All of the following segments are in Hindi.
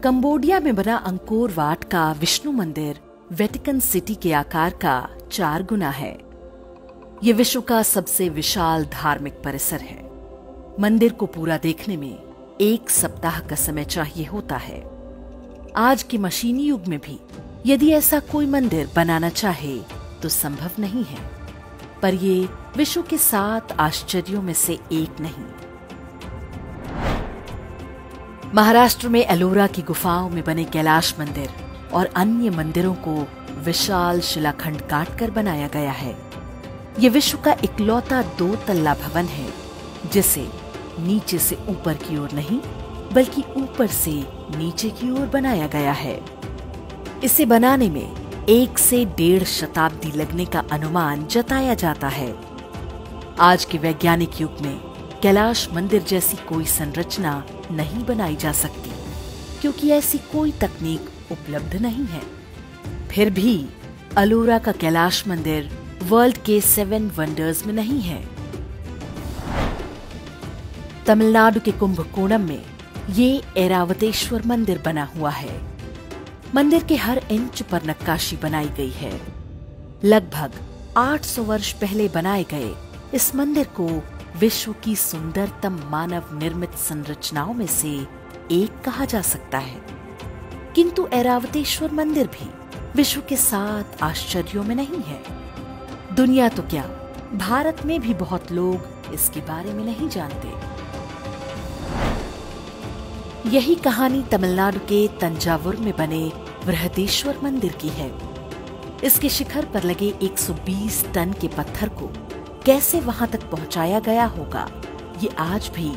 कंबोडिया में बना अंकोर वाट का विष्णु मंदिर वेटिकन सिटी के आकार का 4 गुना है। ये विश्व का सबसे विशाल धार्मिक परिसर है। मंदिर को पूरा देखने में 1 सप्ताह का समय चाहिए होता है। आज के मशीनी युग में भी यदि ऐसा कोई मंदिर बनाना चाहे तो संभव नहीं है, पर ये विश्व के 7 आश्चर्यों में से एक नहीं। महाराष्ट्र में एलोरा की गुफाओं में बने कैलाश मंदिर और अन्य मंदिरों को विशाल शिलाखंड काटकर बनाया गया है। ये विश्व का इकलौता 2 तल्ला भवन है जिसे नीचे से ऊपर की ओर नहीं बल्कि ऊपर से नीचे की ओर बनाया गया है। इसे बनाने में 1 से 1.5 शताब्दी लगने का अनुमान जताया जाता है। आज के वैज्ञानिक युग में कैलाश मंदिर जैसी कोई संरचना नहीं बनाई जा सकती, क्योंकि ऐसी कोई तकनीक उपलब्ध नहीं है। फिर भी अलोरा का कैलाश मंदिर वर्ल्ड के 7 वंडर्स में नहीं है। तमिलनाडु के कुंभकोणम में ये ऐरावतेश्वर मंदिर बना हुआ है। मंदिर के हर इंच पर नक्काशी बनाई गई है। लगभग 800 वर्ष पहले बनाए गए इस मंदिर को विश्व की सुंदरतम मानव निर्मित संरचनाओं में से एक कहा जा सकता है। किंतु ऐरावतेश्वर मंदिर भी विश्व के 7 आश्चर्यों में नहीं है। दुनिया तो क्या, भारत में भी बहुत लोग इसके बारे में नहीं जानते। यही कहानी तमिलनाडु के तंजावुर में बने बृहदेश्वर मंदिर की है। इसके शिखर पर लगे 120 टन के पत्थर को कैसे वहां तक पहुंचाया गया होगा, ये आज भी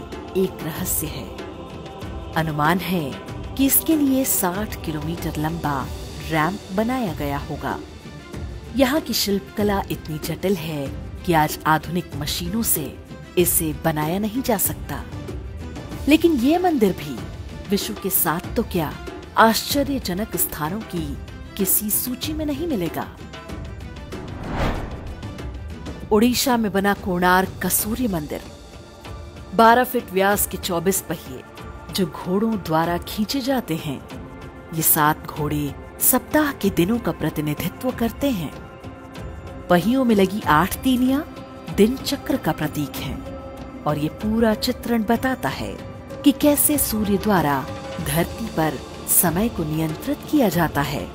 एक रहस्य है। अनुमान है कि इसके लिए 60 किलोमीटर लंबा रैंप बनाया गया होगा। यहाँ की शिल्पकला इतनी जटिल है कि आज आधुनिक मशीनों से इसे बनाया नहीं जा सकता। लेकिन ये मंदिर भी विश्व के 7 तो क्या आश्चर्यजनक स्थानों की किसी सूची में नहीं मिलेगा। ओडिशा में बना कोणार्क का सूर्य मंदिर 12 फीट व्यास के 24 पहिए जो घोड़ों द्वारा खींचे जाते हैं। ये 7 घोड़े सप्ताह के दिनों का प्रतिनिधित्व करते हैं। पहियों में लगी 8 तीलियां दिन चक्र का प्रतीक हैं और ये पूरा चित्रण बताता है कि कैसे सूर्य द्वारा धरती पर समय को नियंत्रित किया जाता है।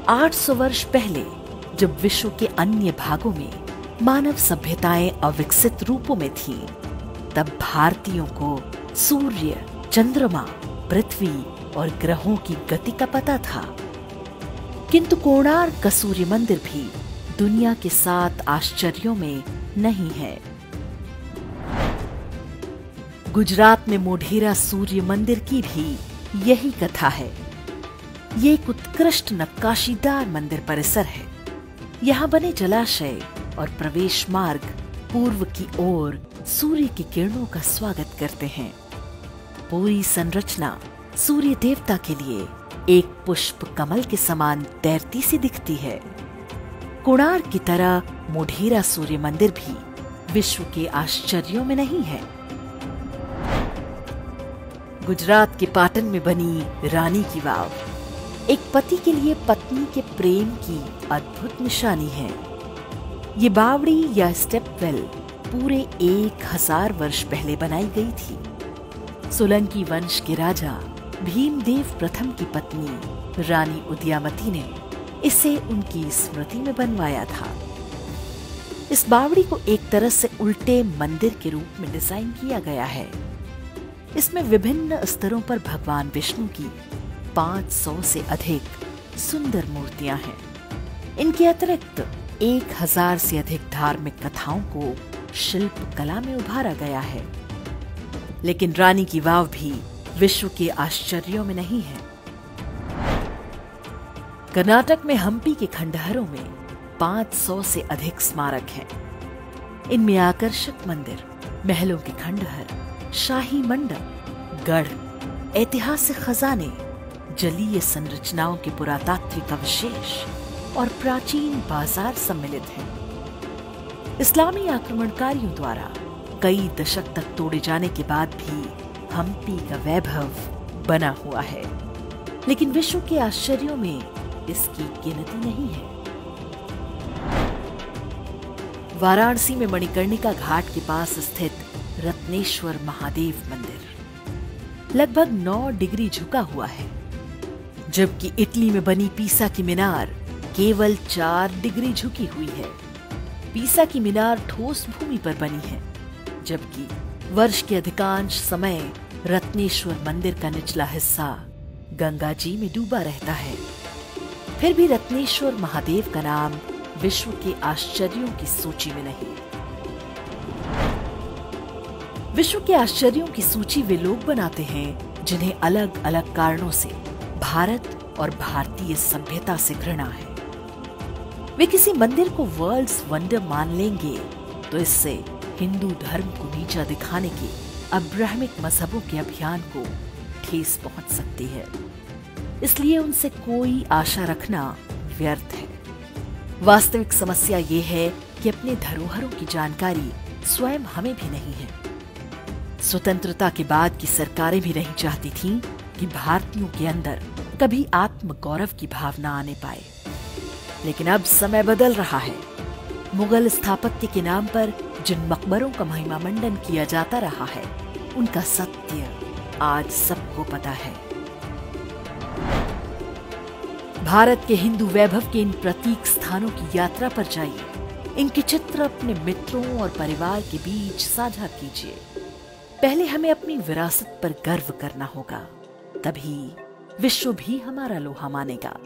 800 वर्ष पहले जब विश्व के अन्य भागों में मानव सभ्यताएं अविकसित रूपों में थीं, तब भारतीयों को सूर्य, चंद्रमा, पृथ्वी और ग्रहों की गति का पता था। किंतु कोणार्क का सूर्य मंदिर भी दुनिया के 7 आश्चर्यों में नहीं है। गुजरात में मोढेरा सूर्य मंदिर की भी यही कथा है। ये एक उत्कृष्ट नक्काशीदार मंदिर परिसर है। यहाँ बने जलाशय और प्रवेश मार्ग पूर्व की ओर सूर्य की किरणों का स्वागत करते हैं। पूरी संरचना सूर्य देवता के लिए एक पुष्प कमल के समान तैरती सी दिखती है। कोणार्क की तरह मोढेरा सूर्य मंदिर भी विश्व के आश्चर्यों में नहीं है। गुजरात के पाटन में बनी रानी की वाव एक पति के लिए पत्नी के प्रेम की अद्भुत निशानी है। ये बावड़ी या स्टेपवेल पूरे 1000 वर्ष पहले बनाई गई थी। सोलंकी वंश के राजा भीमदेव प्रथम की पत्नी रानी उदयामती ने इसे उनकी स्मृति में बनवाया था। इस बावड़ी को एक तरह से उल्टे मंदिर के रूप में डिजाइन किया गया है। इसमें विभिन्न स्तरों पर भगवान विष्णु की 500 से अधिक सुंदर मूर्तियां हैं। इनके अतिरिक्त 1000 से अधिक धार्मिक कथाओं को शिल्प कला में उभारा गया है। लेकिन रानी की वाव भी विश्व के आश्चर्यों में नहीं है। कर्नाटक में हम्पी के खंडहरों में 500 से अधिक स्मारक हैं। इनमें आकर्षक मंदिर, महलों के खंडहर, शाही मंडप, गढ़, ऐतिहासिक खजाने, जलीय संरचनाओं के पुरातात्विक अवशेष और प्राचीन बाजार सम्मिलित हैं। इस्लामी आक्रमणकारियों द्वारा कई दशक तक तोड़े जाने के बाद भी हम्पी का वैभव बना हुआ है, लेकिन विश्व के आश्चर्यों में इसकी गिनती नहीं है। वाराणसी में मणिकर्णिका घाट के पास स्थित रत्नेश्वर महादेव मंदिर लगभग 9 डिग्री झुका हुआ है, जबकि इटली में बनी पीसा की मीनार केवल 4 डिग्री झुकी हुई है। पीसा की मीनार ठोस भूमि पर बनी है, जबकि वर्ष के अधिकांश समय रत्नेश्वर मंदिर का निचला हिस्सा गंगा जी में डूबा रहता है। फिर भी रत्नेश्वर महादेव का नाम विश्व के आश्चर्यों की सूची में नहीं। विश्व के आश्चर्यों की सूची वे लोग बनाते हैं जिन्हें अलग अलग कारणों से भारत और भारतीय सभ्यता से घृणा है। वे किसी मंदिर को वर्ल्ड्स वंडर मान लेंगे तो इससे हिंदू धर्म को नीचा दिखाने के अब्राहमिक मजहबों के अभियान को ठेस पहुंच सकती है। इसलिए उनसे कोई आशा रखना व्यर्थ है। वास्तविक समस्या ये है कि अपने धरोहरों की जानकारी स्वयं हमें भी नहीं है। स्वतंत्रता के बाद की सरकारें भी नहीं चाहती थीं कि भारतीयों के अंदर कभी आत्मगौरव की भावना आने पाए, लेकिन अब समय बदल रहा है। मुगल स्थापत्य के नाम पर जिन मकबरों का महिमा मंडन किया जाता रहा है, उनका सत्य आज सबको पता है। भारत के हिंदू वैभव के इन प्रतीक स्थानों की यात्रा पर जाइए। इनके चित्र अपने मित्रों और परिवार के बीच साझा कीजिए। पहले हमें अपनी विरासत पर गर्व करना होगा, तभी विश्व भी हमारा लोहा मानेगा।